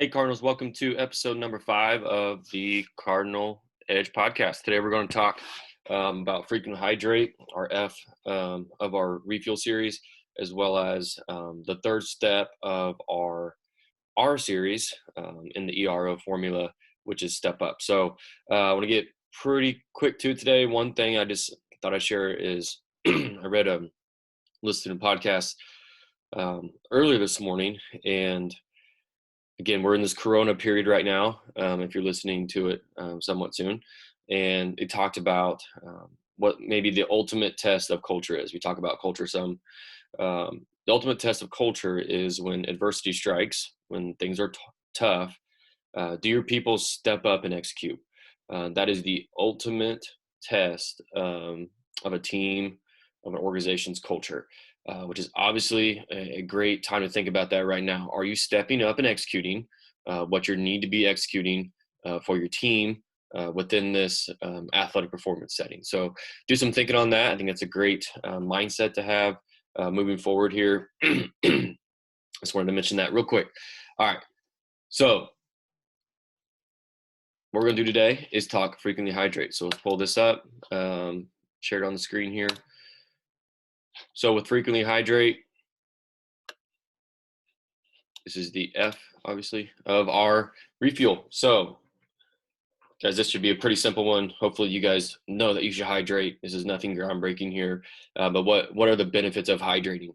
Hey, Cardinals, welcome to episode number 5 of the Cardinal Edge podcast. Today, we're going to talk about frequent hydrate, our F of our refuel series, as well as the third step of our R series in the ERO formula, which is step up. So, I want to get pretty quick to today. One thing I just thought I'd share is I read listened to a podcast earlier this morning, and again, we're in this Corona period right now. If you're listening to it somewhat soon, and it talked about what maybe the ultimate test of culture is. We talk about culture some. The ultimate test of culture is when adversity strikes, when things are tough. Do your people step up and execute? That is the ultimate test of a team, of an organization's culture. Which is obviously a great time to think about that right now. Are you stepping up and executing what you need to be executing for your team within this athletic performance setting? So do some thinking on that. I think that's a great mindset to have moving forward here. Just wanted to mention that real quick. All right. So what we're going to do today is talk frequently hydrate. So let's pull this up, share it on the screen here. So with frequently hydrate, this is the F, obviously, of our refuel. So, guys, this should be a pretty simple one. Hopefully, you guys know that you should hydrate. This is nothing groundbreaking here. But what are the benefits of hydrating?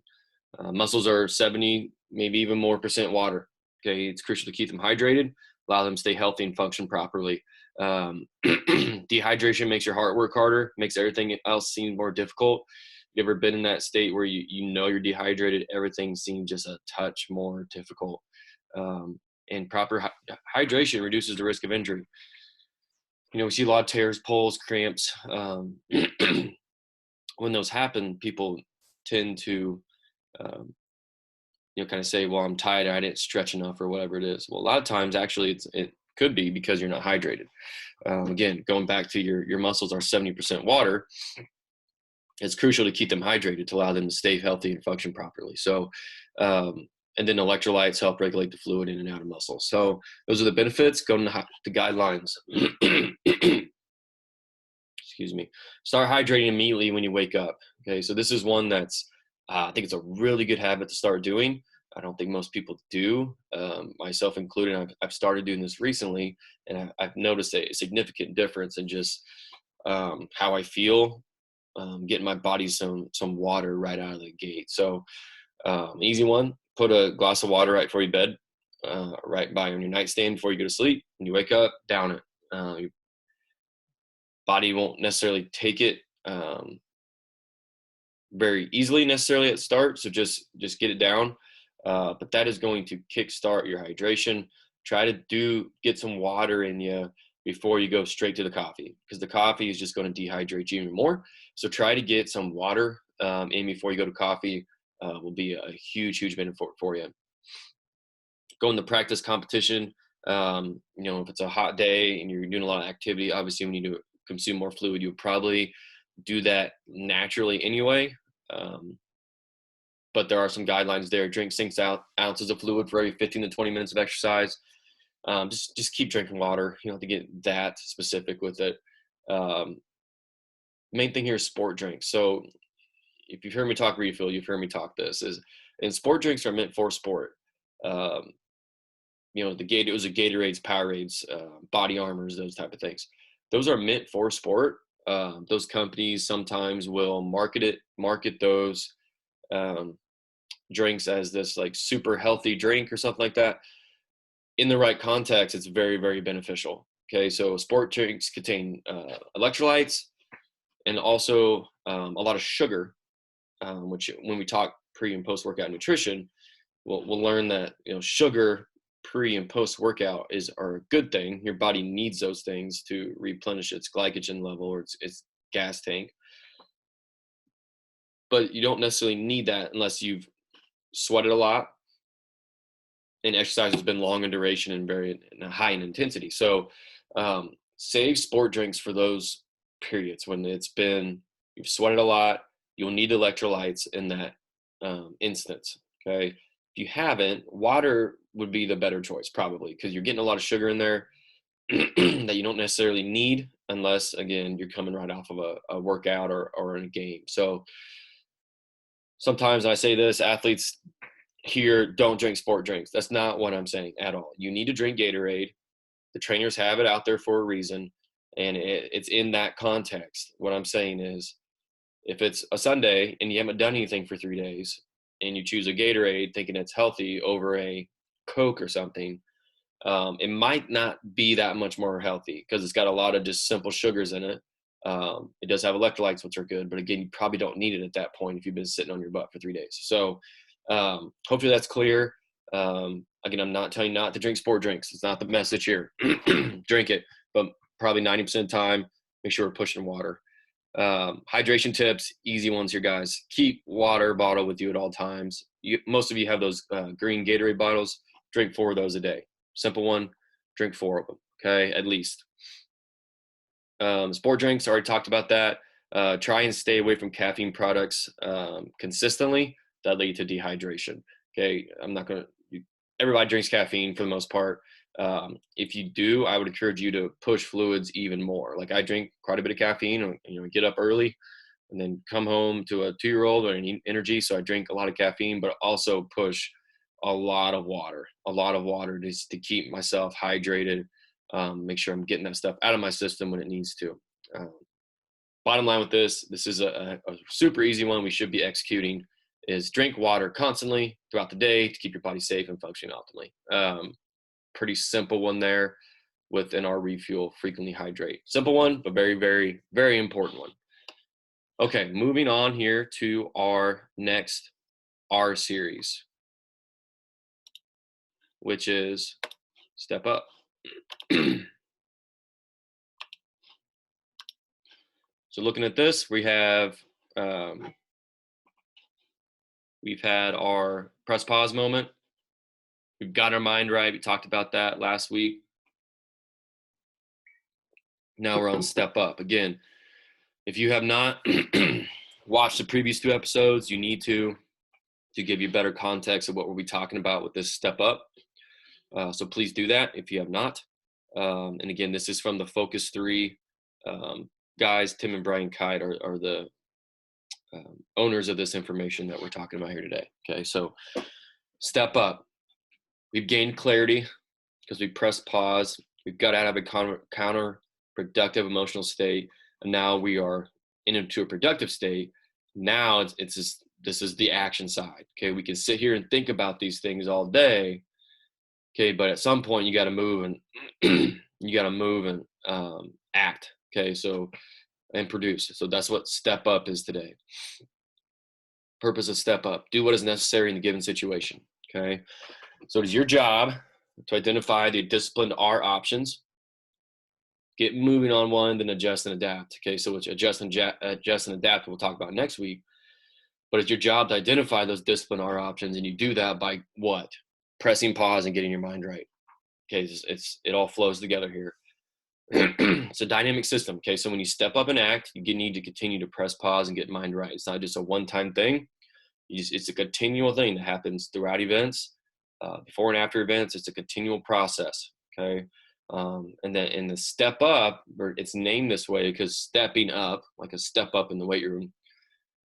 Muscles are 70, maybe even more percent water. Okay, it's crucial to keep them hydrated, allow them to stay healthy and function properly. Dehydration makes your heart work harder, makes everything else seem more difficult. You ever been in that state where you know you're dehydrated, everything seems just a touch more difficult? And proper hydration reduces the risk of injury. You know, we see a lot of tears, pulls, cramps. When those happen, people tend to, kind of say, well, I'm tired, I didn't stretch enough or whatever it is. Well, a lot of times, actually, it could be because you're not hydrated. Again, going back to your muscles are 70% water. It's crucial to keep them hydrated to allow them to stay healthy and function properly. So, and then electrolytes help regulate the fluid in and out of muscles. So those are the benefits. Go to the guidelines. Excuse me. Start hydrating immediately when you wake up. Okay, so this is one that's I think it's a really good habit to start doing. I don't think most people do, myself included. I've started doing this recently, and I've noticed a significant difference in just how I feel. Getting my body some water right out of the gate. So easy one, put a glass of water right before you bed, right by on your nightstand before you go to sleep. When you wake up, down it. Your body won't necessarily take it very easily necessarily at start. So just get it down. But that is going to kickstart your hydration. Try to get some water in you before you go straight to the coffee, because the coffee is just going to dehydrate you even more. So try to get some water in before you go to coffee. Will be a huge benefit for you. Going to practice competition, if it's a hot day and you're doing a lot of activity, obviously we need to consume more fluid. You would probably do that naturally anyway. But there are some guidelines there. Drink 6 ounces of fluid for every 15 to 20 minutes of exercise. Just keep drinking water. You don't have to get that specific with it. Main thing here is sport drinks. So if you've heard me talk refill, you've heard me talk and sport drinks are meant for sport. It was a Gatorades, Powerades, Body Armors, those type of things. Those are meant for sport. Those companies sometimes will market those drinks as this like super healthy drink or something like that. In the right context, it's very, very beneficial. Okay, so sport drinks contain electrolytes and also a lot of sugar, which when we talk pre and post workout nutrition, we'll learn that sugar pre and post workout are a good thing. Your body needs those things to replenish its glycogen level or its gas tank. But you don't necessarily need that unless you've sweated a lot and exercise has been long in duration and very high in intensity. So save sport drinks for those periods when you've sweated a lot. You'll need electrolytes in that instance. Okay. If you haven't, water would be the better choice probably, because you're getting a lot of sugar in there that you don't necessarily need unless, again, you're coming right off of a workout or in a game. So sometimes I say this, athletes here don't drink sport drinks. That's not what I'm saying at all. You need to drink Gatorade. The trainers have it out there for a reason, and it's in that context. What I'm saying is, if it's a Sunday and you haven't done anything for 3 days and you choose a Gatorade thinking it's healthy over a Coke or something, it might not be that much more healthy because it's got a lot of just simple sugars in it. It does have electrolytes, which are good, but again, you probably don't need it at that point if you've been sitting on your butt for 3 days. So hopefully that's clear. Again, I'm not telling you not to drink sport drinks. It's not the message here. Drink it, but probably 90% of the time, make sure we're pushing water. Hydration tips, easy ones here, guys. Keep water bottle with you at all times. Most of you have those green Gatorade bottles. Drink 4 of those a day. Simple one, drink 4 of them, okay, at least. Sport drinks, already talked about that. Try and stay away from caffeine products consistently. That lead to dehydration, okay? Everybody drinks caffeine for the most part. If you do, I would encourage you to push fluids even more. Like I drink quite a bit of caffeine, get up early and then come home to a 2-year-old and I need energy. So I drink a lot of caffeine, but also push a lot of water just to keep myself hydrated. Make sure I'm getting that stuff out of my system when it needs to. Bottom line with this is a super easy one we should be executing, is drink water constantly throughout the day to keep your body safe and functioning optimally. Pretty simple one there within our refuel, frequently hydrate. Simple one, but very, very, very important one. Okay, moving on here to our next R series, which is step up. So looking at this, we've had our press pause moment. We've got our mind right. We talked about that last week. Now we're on step up. Again, if you have not watched the previous 2 episodes, you need to give you better context of what we'll be talking about with this step up. So please do that if you have not. And again, this is from the Focus 3 guys. Tim and Brian Kite are the owners of this information that we're talking about here today. Okay, so step up. We've gained clarity because we pressed pause. We've got out of a counterproductive emotional state, and now we are into a productive state. Now this is the action side. Okay, we can sit here and think about these things all day. Okay, but at some point you got to move and act. Okay, so and produce. So that's what step up is today. Purpose of step up: do what is necessary in the given situation. Okay, so it is your job to identify the disciplined R options, get moving on one, then adjust and adapt. Okay, so which adjust and adapt we'll talk about next week. But it's your job to identify those disciplined R options, and you do that by what? Pressing pause and getting your mind right. Okay, it all flows together here. It's a dynamic system. Okay, so when you step up and act, you need to continue to press pause and get mind right. It's not just a one-time thing. It's a continual thing that happens throughout events, before and after events. It's a continual process. Okay, and then in the step up, it's named this way because stepping up, like a step up in the weight room,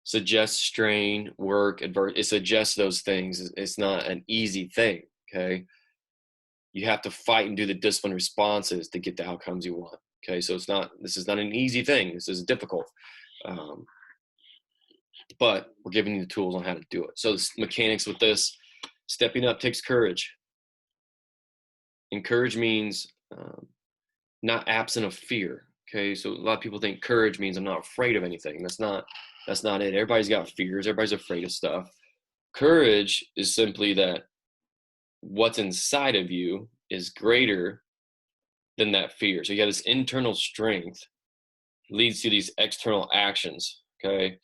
suggests strain, work, it suggests those things. It's not an easy thing. Okay, you have to fight and do the disciplined responses to get the outcomes you want. Okay, so this is not an easy thing. This is difficult, but we're giving you the tools on how to do it. So the mechanics with this, stepping up takes courage. And courage means not absent of fear. Okay, so a lot of people think courage means I'm not afraid of anything. That's not it. Everybody's got fears. Everybody's afraid of stuff. Courage is simply that what's inside of you is greater than that fear. So you have this internal strength leads to these external actions. Okay,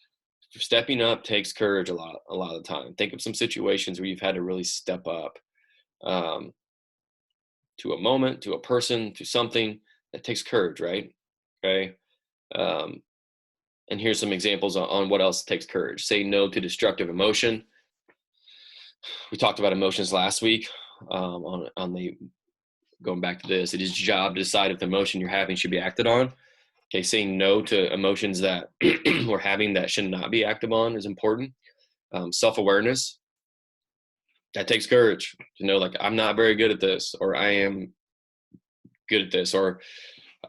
stepping up takes courage a lot of the time. Think of some situations where you've had to really step up to a moment, to a person, to something. That takes courage, right? Okay, and here's some examples on what else takes courage. Say no to destructive emotion. We talked about emotions last week. on the going back to this. It is your job to decide if the emotion you're having should be acted on. Okay, saying no to emotions that we're having that should not be acted on is important. Self-awareness, that takes courage to know, like, I'm not very good at this, or I am good at this, or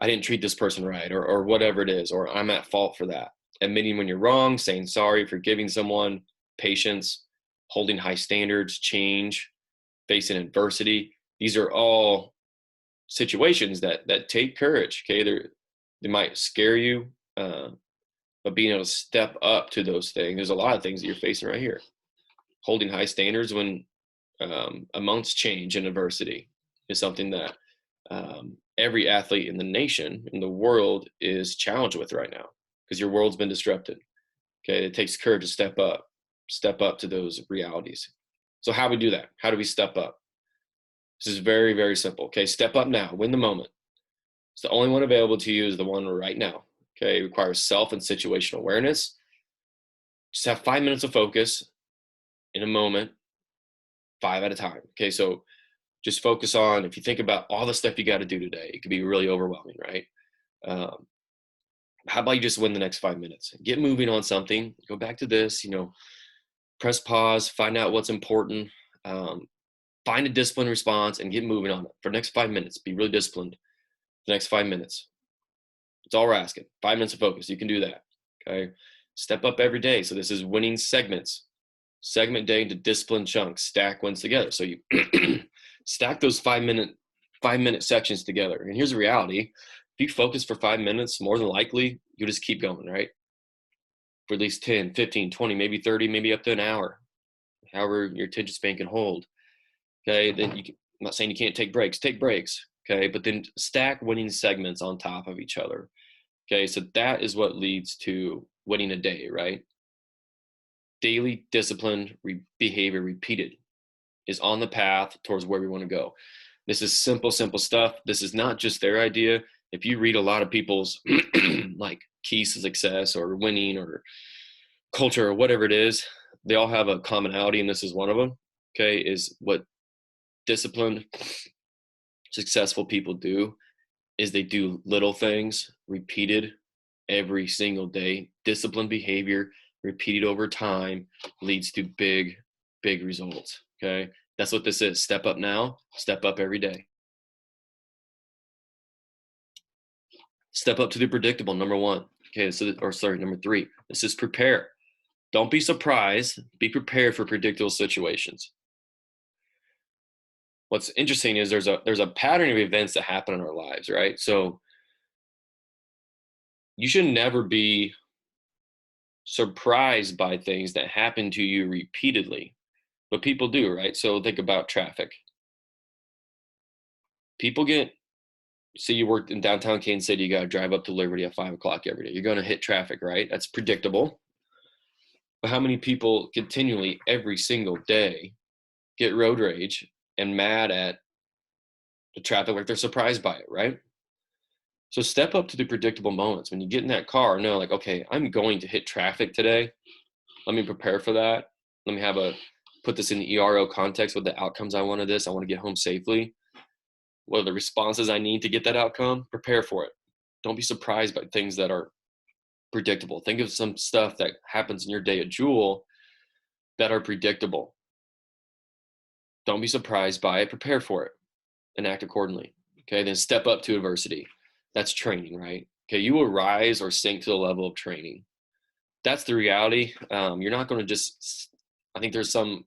I didn't treat this person right, or whatever it is, or I'm at fault for that. Admitting when you're wrong, saying sorry, forgiving someone, patience, holding high standards, change, facing adversity. These are all situations that take courage. Okay, they might scare you, but being able to step up to those things. There's a lot of things that you're facing right here. Holding high standards when amongst change and adversity is something that every athlete in the nation, in the world, is challenged with right now, because your world's been disrupted. Okay, it takes courage to step up to those realities. So how do we do that? How do we step up? This is very, very simple. Okay, step up now, win the moment. It's the only one available to you is the one right now. Okay, it requires self and situational awareness. Just have 5 minutes of focus in a moment, 5 at a time. Okay, so just focus on, if you think about all the stuff you got to do today, it could be really overwhelming, right? How about you just win the next 5 minutes? Get moving on something. Go back to this, press pause, find out what's important, find a disciplined response, and get moving on it for the next 5 minutes. Be really disciplined the next 5 minutes. That's all we're asking. 5 minutes of focus. You can do that. Okay. Step up every day. So this is winning segments. Segment day into disciplined chunks. Stack wins together. So you stack those 5 minute sections together. And here's the reality. If you focus for 5 minutes, more than likely, you'll just keep going, right? For at least 10, 15, 20, maybe 30, maybe up to an hour. However your attention span can hold. Okay. Then I'm not saying you can't take breaks. Take breaks. Okay. But then stack winning segments on top of each other. Okay. So that is what leads to winning a day, right? Daily disciplined behavior repeated is on the path towards where we want to go. This is simple stuff. This is not just their idea. If you read a lot of people's like keys to success or winning or culture or whatever it is, they all have a commonality, and this is one of them. Okay, is what disciplined, successful people do is they do little things repeated every single day. Disciplined behavior repeated over time leads to big results. Okay, that's what this is. Step up now, step up every day. Step up to the predictable, number one. Okay, number three. This is prepare. Don't be surprised. Be prepared for predictable situations. What's interesting is there's a pattern of events that happen in our lives, right? So you should never be surprised by things that happen to you repeatedly, but people do, right? So think about traffic. People say you work in downtown Kansas City, you got to drive up to Liberty at 5 o'clock every day. You're going to hit traffic, right? That's predictable. But how many people continually every single day get road rage and mad at the traffic, like they're surprised by it, right? So step up to the predictable moments. When you get in that car, know, like, okay, I'm going to hit traffic today. Let me prepare for that. Let me put this in the ERO context. What the outcomes I want of this. I want to get home safely. What are the responses I need to get that outcome? Prepare for it. Don't be surprised by things that are predictable. Think of some stuff that happens in your day at Jewel that are predictable. Don't be surprised by it. Prepare for it and act accordingly. Okay, then step up to adversity. That's training, right? Okay, you will rise or sink to the level of training. That's the reality. You're not going to just, I think there's some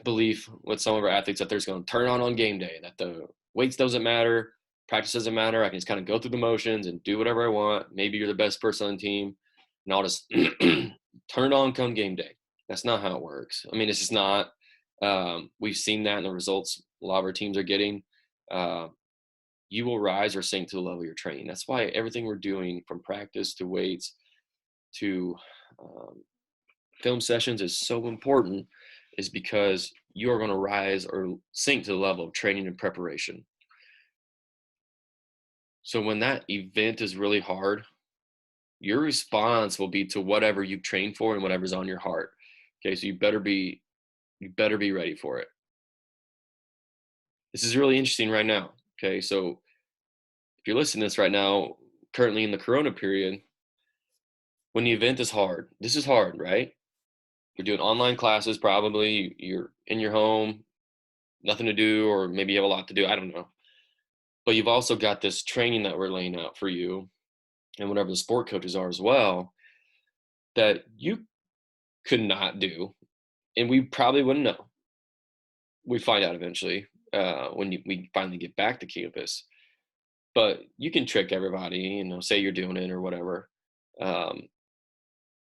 belief with some of our athletes that they're just going to turn on game day, that the weights doesn't matter, practice doesn't matter. I can just kind of go through the motions and do whatever I want. Maybe you're the best person on the team, and I'll just turn it on come game day. That's not how it works. I mean, it's just not. We've seen that in the results a lot of our teams are getting. You will rise or sink to the level you're training. That's why everything we're doing, from practice to weights to film sessions, is so important, is because you are going to rise or sink to the level of training and preparation. So when that event is really hard, your response will be to whatever you've trained for and whatever's on your heart. Okay, so you better be You better be ready for it. This is really interesting right now. Okay. So if you're listening to this right now, currently in the Corona period, when the event is hard, this is hard, right? You're doing online classes, probably you're in your home, nothing to do, or maybe you have a lot to do. I don't know. But you've also got this training that we're laying out for you, and whatever the sport coaches are as well, that you could not do. And we probably wouldn't know. We find out eventually when we finally get back to campus. But you can trick everybody, say you're doing it or whatever. Um,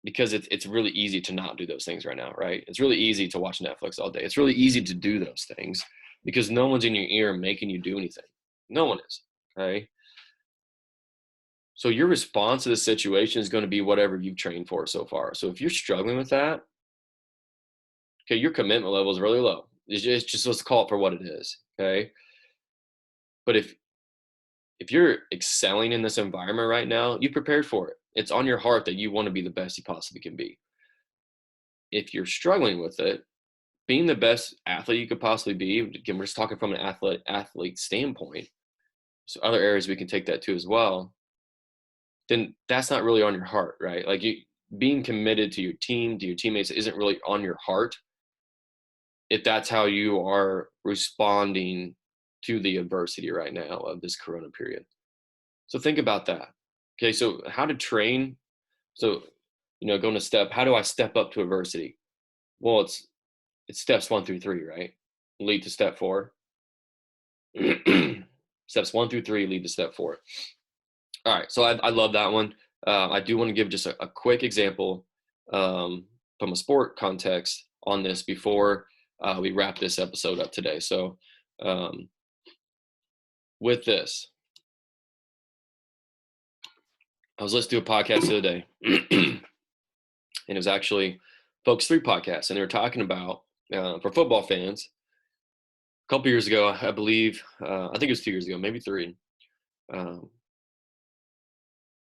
because it's really easy to not do those things right now, right? It's really easy to watch Netflix all day. It's really easy to do those things because no one's in your ear making you do anything. No one is, okay? So your response to the situation is going to be whatever you've trained for so far. So if you're struggling with that, okay, your commitment level is really low. It's just let's call it for what it is, okay? But if you're excelling in this environment right now, you prepared for it. It's on your heart that you want to be the best you possibly can be. If you're struggling with it, being the best athlete you could possibly be, again, we're just talking from an athlete standpoint, so other areas we can take that to as well, then that's not really on your heart, right? Like you being committed to your team, to your teammates isn't really on your heart if that's how you are responding to the adversity right now of this Corona period. So think about that. Okay, so how to train. So, going to how do I step up to adversity? Well, it's steps 1 through 3, right? Lead to step 4. Steps 1 through 3 lead to step 4. All right, so I love that one. I do want to give just a quick example from a sport context on this before we wrap this episode up today. So with this, I was listening to a podcast the other day, and it was actually Focus 3 podcast, and they were talking about, for football fans, a couple years ago, I believe, I think it was 2 years ago, maybe 3,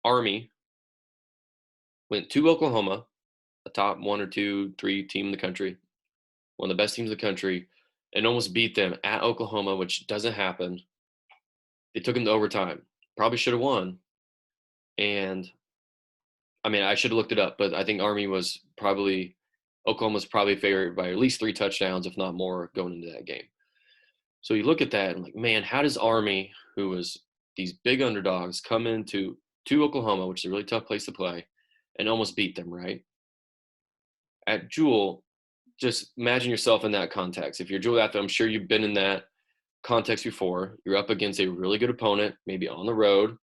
Army went to Oklahoma, a top 1 or 2, 3 team in the country, one of the best teams in the country, and almost beat them at Oklahoma, which doesn't happen. They took them to overtime. Probably should have won. And I mean, I should have looked it up, but I think Oklahoma's probably favored by at least 3 touchdowns, if not more, going into that game. So you look at that and like, man, how does Army, who was these big underdogs, come into Oklahoma, which is a really tough place to play, and almost beat them, right? At Jewel, just imagine yourself in that context. If you're a Jewel athlete, I'm sure you've been in that context before. You're up against a really good opponent, maybe on the road.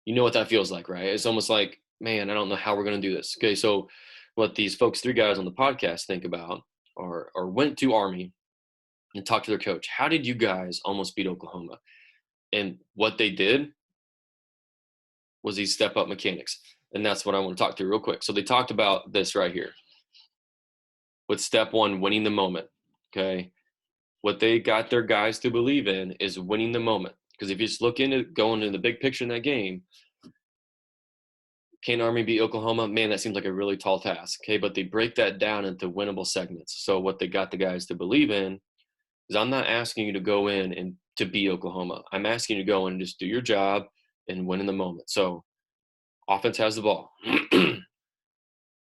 You know what that feels like, right? It's almost like, man, I don't know how we're going to do this. Okay, so what these Focus 3 guys on the podcast think about or went to Army and talked to their coach. How did you guys almost beat Oklahoma? And what they did was these step-up mechanics. And that's what I want to talk through real quick. So they talked about this right here. With step 1, winning the moment, okay? What they got their guys to believe in is winning the moment. Because if you just look into going into the big picture in that game, can Army beat Oklahoma? Man, that seems like a really tall task. Okay, but they break that down into winnable segments. So what they got the guys to believe in is I'm not asking you to go in and to beat Oklahoma. I'm asking you to go in and just do your job and win in the moment. So offense has the ball.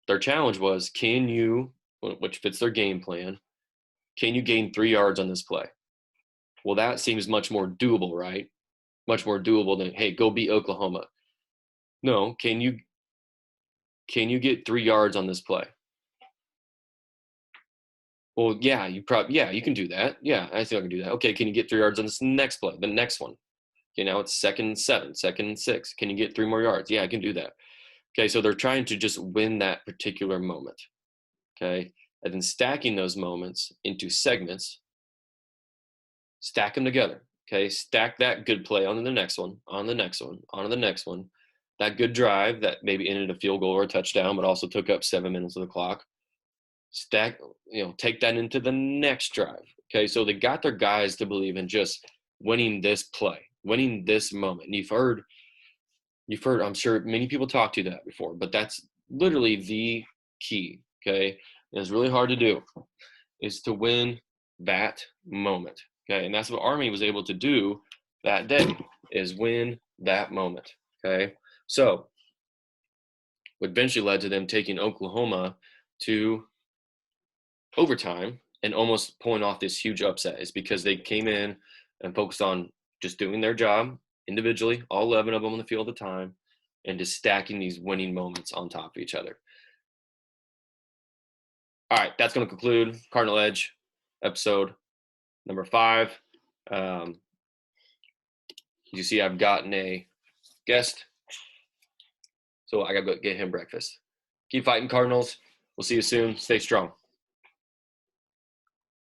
Their challenge was, can you, which fits their game plan, can you gain 3 yards on this play? Well, that seems much more doable, right? Much more doable than, hey, go beat Oklahoma. No, can you get 3 yards on this play? Well, yeah, you can do that. Yeah, I think I can do that. Okay, can you get 3 yards on this next play? The next one. Okay, now it's 2nd and 7, 2nd and 6. Can you get 3 more yards? Yeah, I can do that. Okay, so they're trying to just win that particular moment. Okay, and then stacking those moments into segments, stack them together. Okay, stack that good play on the next one, on the next one, on the next one. That good drive that maybe ended a field goal or a touchdown, but also took up 7 minutes of the clock. Take that into the next drive. Okay, so they got their guys to believe in just winning this play, winning this moment. And you've heard, I'm sure many people talk to that before, but that's literally the key. Okay, It's really hard to do, is to win that moment. Okay, and that's what Army was able to do that day, is win that moment. Okay, so what eventually led to them taking Oklahoma to overtime and almost pulling off this huge upset is because they came in and focused on just doing their job individually, all 11 of them on the field at the time, and just stacking these winning moments on top of each other. All right, that's going to conclude Cardinal Edge episode number 5. You see, I've gotten a guest, so I got to go get him breakfast. Keep fighting, Cardinals. We'll see you soon. Stay strong.